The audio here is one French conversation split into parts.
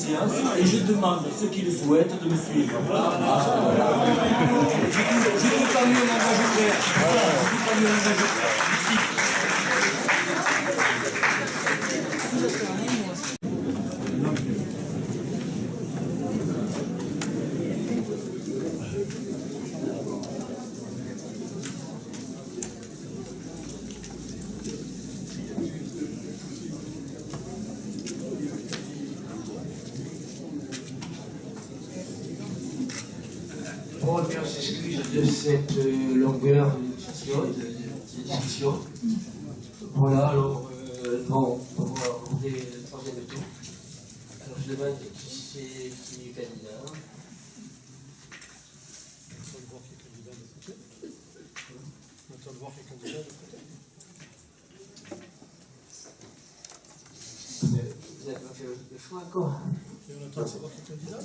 séance et je demande à ceux qui le souhaitent de me suivre. Je ne peux pas mieux en ajouter. Je ne peux pas mieux en ajouter. Bon, on s'excuse de cette longueur de discussion. Voilà, alors, on va aborder le troisième tour. Alors, je demande qui est candidat. On attend de voir qui est candidat de côté. Vous n'avez pas fait le choix encore. Et on attend de savoir qui est candidat.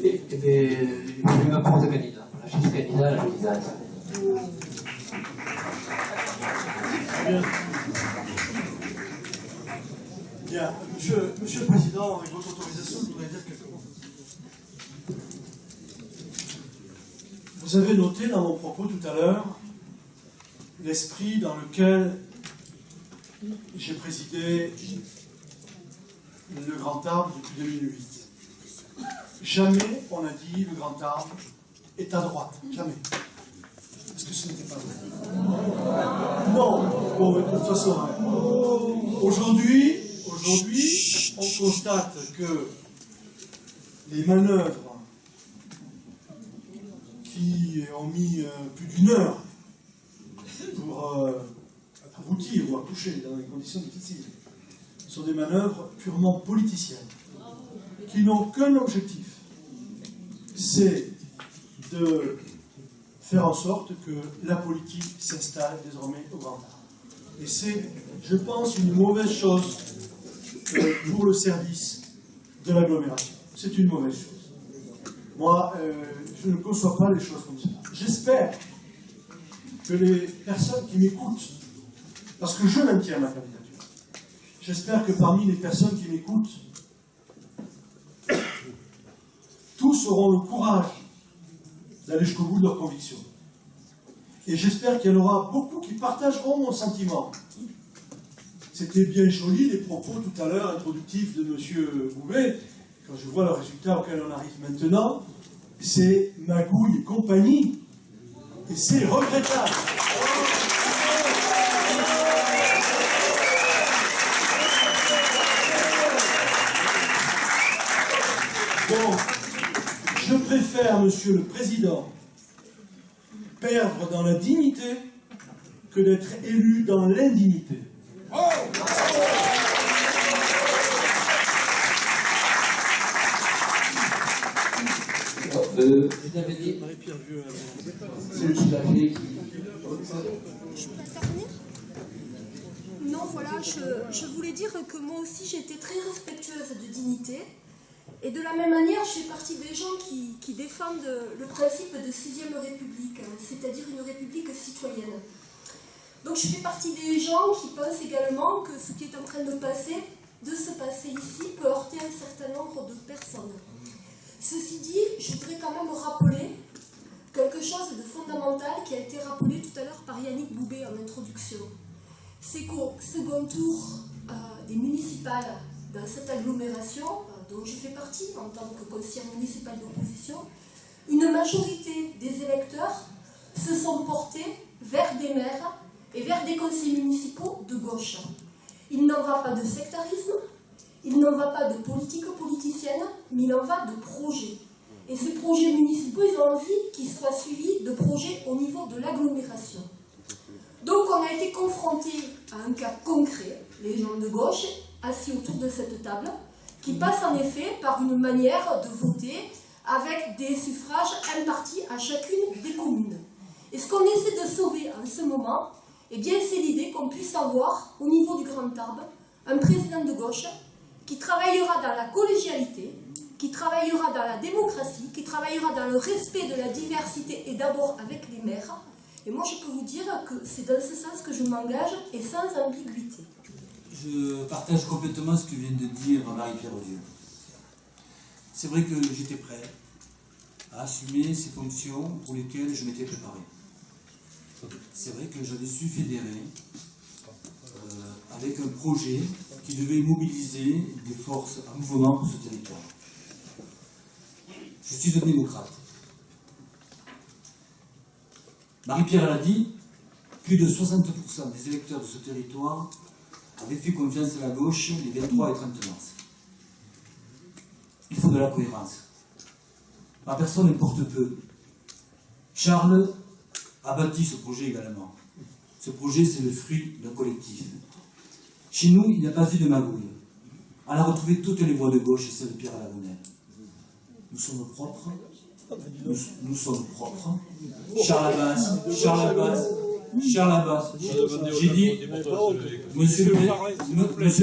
Et bien, je vais prendre le candidat. Voilà, je suis candidat à la candidate. Bien, Monsieur le Président, avec votre autorisation, je voudrais dire quelques mots. Vous avez noté dans mon propos tout à l'heure l'esprit dans lequel j'ai présidé le Grand Arbre depuis 2008. Jamais on a dit le Grand Arbre est à droite. Jamais. Parce que ce n'était pas vrai. Non. Bon, de toute façon, aujourd'hui, on constate que les manœuvres qui ont mis plus d'une heure pour aboutir ou accoucher dans des conditions difficiles sont des manœuvres purement politiciennes qui n'ont qu'un objectif, c'est de faire en sorte que la politique s'installe désormais au Grand Arbre. Et c'est, je pense, une mauvaise chose pour le service de l'agglomération. C'est une mauvaise chose. Moi, je ne conçois pas les choses comme ça. J'espère que les personnes qui m'écoutent, parce que je maintiens ma candidature, j'espère que parmi les personnes qui m'écoutent, tous auront le courage d'aller jusqu'au bout de leurs convictions. Et j'espère qu'il y en aura beaucoup qui partageront mon sentiment. C'était bien joli les propos tout à l'heure introductifs de M. Bouvet. Quand je vois le résultat auquel on arrive maintenant, c'est magouille et compagnie. Et c'est regrettable. Donc, je préfère, Monsieur le Président, perdre dans la dignité que d'être élu dans l'indignité. Vous avez dit, c'est le soulagé qui... Je peux terminer? Non, voilà, je voulais dire que moi aussi j'ai été très respectueuse de dignité. Et de la même manière, je fais partie des gens qui défendent le principe de 6e République, c'est-à-dire une République citoyenne. Donc je fais partie des gens qui pensent également que ce qui est en train de se passer ici, peut heurter un certain nombre de personnes. Ceci dit, je voudrais quand même rappeler quelque chose de fondamental qui a été rappelé tout à l'heure par Yannick Boubet en introduction. C'est qu'au second tour des municipales dans cette agglomération, dont je fais partie en tant que conseillère municipale d'opposition, une majorité des électeurs se sont portés vers des maires et vers des conseillers municipaux de gauche. Il n'en va pas de sectarisme, il n'en va pas de politique politicienne, mais il en va de projets. Et ces projets municipaux, ils ont envie qu'ils soient suivis de projets au niveau de l'agglomération. Donc on a été confrontés à un cas concret, les gens de gauche, assis autour de cette table, qui passe en effet par une manière de voter avec des suffrages impartis à chacune des communes. Et ce qu'on essaie de sauver en ce moment, eh bien, c'est l'idée qu'on puisse avoir, au niveau du Grand Arbre, un président de gauche qui travaillera dans la collégialité, qui travaillera dans la démocratie, qui travaillera dans le respect de la diversité et d'abord avec les maires. Et moi, je peux vous dire que c'est dans ce sens que je m'engage et sans ambiguïté. Je partage complètement ce que vient de dire Marie-Pierre Odieu. C'est vrai que j'étais prêt à assumer ces fonctions pour lesquelles je m'étais préparé. C'est vrai que j'avais su fédérer avec un projet qui devait mobiliser des forces en mouvement pour ce territoire. Je suis un démocrate. Marie-Pierre l'a dit, plus de 60% des électeurs de ce territoire avaient fait confiance à la gauche les 23 et 30 mars. Il faut de la cohérence. Ma personne importe peu. Charles a bâti ce projet également. Ce projet, c'est le fruit d'un collectif. Chez nous, il n'y a pas eu de magouille. On a retrouvé toutes les voix de gauche et celles de Pierre Lagonel. Nous sommes propres. Nous sommes propres. Charles Abbas. J'ai dit, monsieur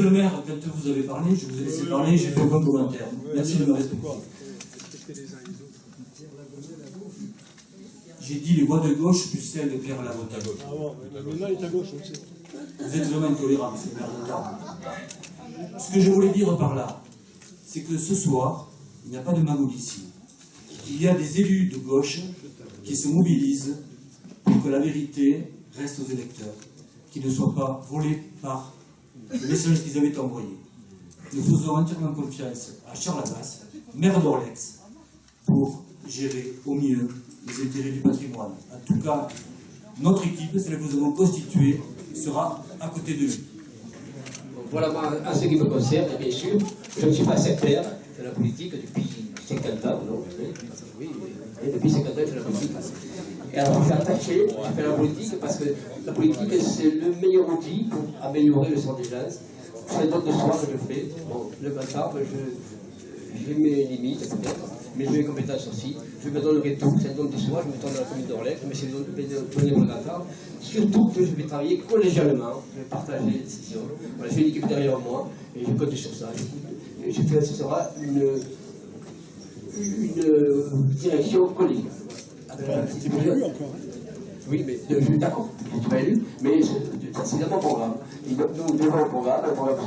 le maire, quand vous avez parlé, je vous ai laissé parler, j'ai fait aucun commentaire. Merci de me respecter. J'ai dit les voix de gauche plus celles de Pierre Lagonel. Vous êtes vraiment intolérant, monsieur le maire. Ce que je voulais dire par là, c'est que ce soir, il n'y a pas de magouille ici. Il y a des élus de gauche qui se mobilisent pour que la vérité reste aux électeurs, qui ne soit pas volée par le message qu'ils avaient envoyé. Nous faisons entièrement confiance à Charles Abbas, maire d'Orlex, pour gérer au mieux les intérêts du patrimoine. En tout cas, notre équipe, celle que nous avons constituée, sera à côté de lui. Voilà, moi, en ce qui me concerne, bien sûr, je ne suis pas sectaire de la politique depuis 50 ans, non, oui, depuis 50 ans, je fais la politique. Et alors, je suis attaché à faire la politique parce que la politique, c'est le meilleur outil pour améliorer le sort des gens. C'est un don de soi que je fais. Bon, le matin, j'ai mes limites, peut-être, mais j'ai mes compétences aussi. Je me donnerai tout, c'est un don de soi, je me tourne dans la commune d'Orlex, mais c'est le donner mon enfant. Surtout que je vais travailler collégialement, je vais partager les décisions. Voilà, j'ai une équipe derrière moi et je compte sur ça. Je fais, ce sera une direction collégiale. Tu n'es pas élu encore, hein? Oui, mais je suis d'accord, je ne suis pas élu, mais c'est dans mon programme. Et donc, nous devons le programme le programme.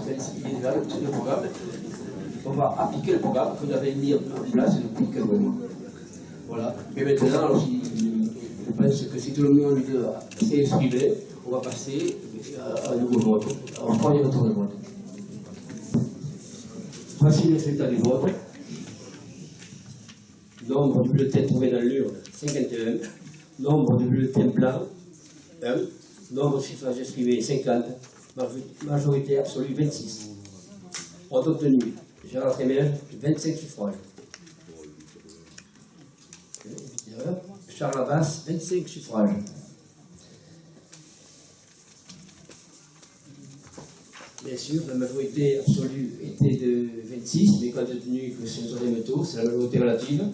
On va appliquer le programme que nous avons mis en place depuis quelques mois. Voilà. Mais maintenant, alors, je pense que si tout le monde s'est exprimé, on va passer à un nouveau vote, à un premier tour de vote. Voici le résultat du vote. Nombre de bulletins trouvés dans l'urne, 51. Nombre de bulletins blancs, 1. Nombre de suffrages exprimés, 50. Majorité absolue, 26. On a obtenu Gérard Trémège, 25 suffrages. Charles Abbas, 25 suffrages. Bien sûr, la majorité absolue était de 26, mais compte tenu que c'est un deuxième tour, c'est la majorité relative.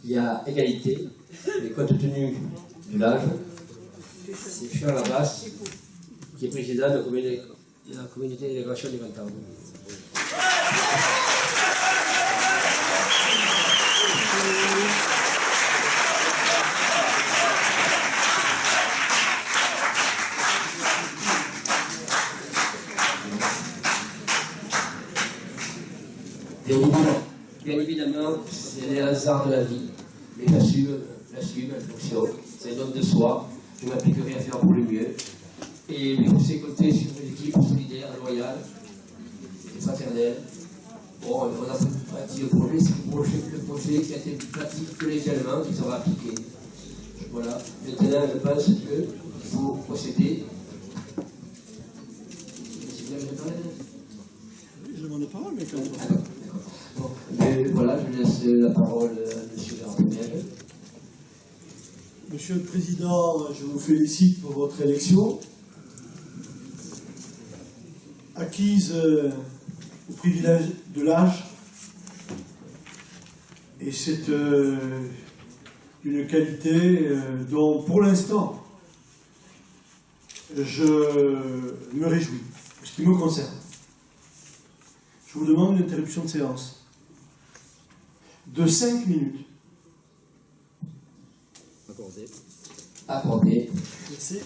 Il y a égalité, mais compte tenu de l'âge, c'est Charles Abbas qui est président de la communauté d'intégration des Cantabres. Bien évidemment, c'est les hasards de la vie, mais j'assume la fonction, c'est un don de soi, je m'appliquerai à faire pour le mieux, et je sais compter sur une équipe solidaire, loyale, et fraternelle. Bon, on a bâti le projet, c'est le projet qui a été bâti collégialement, qui sera appliqué. Voilà, maintenant je pense qu'il faut procéder. Je demande la parole, mais quand même. Bon, mais voilà, je laisse la parole à M. Gérard Trémège. Monsieur le Président, je vous félicite pour votre élection, acquise au privilège de l'âge, et c'est une qualité dont, pour l'instant, je me réjouis, pour ce qui me concerne. Je vous demande une interruption de séance. de 5 minutes. Accordé. Merci.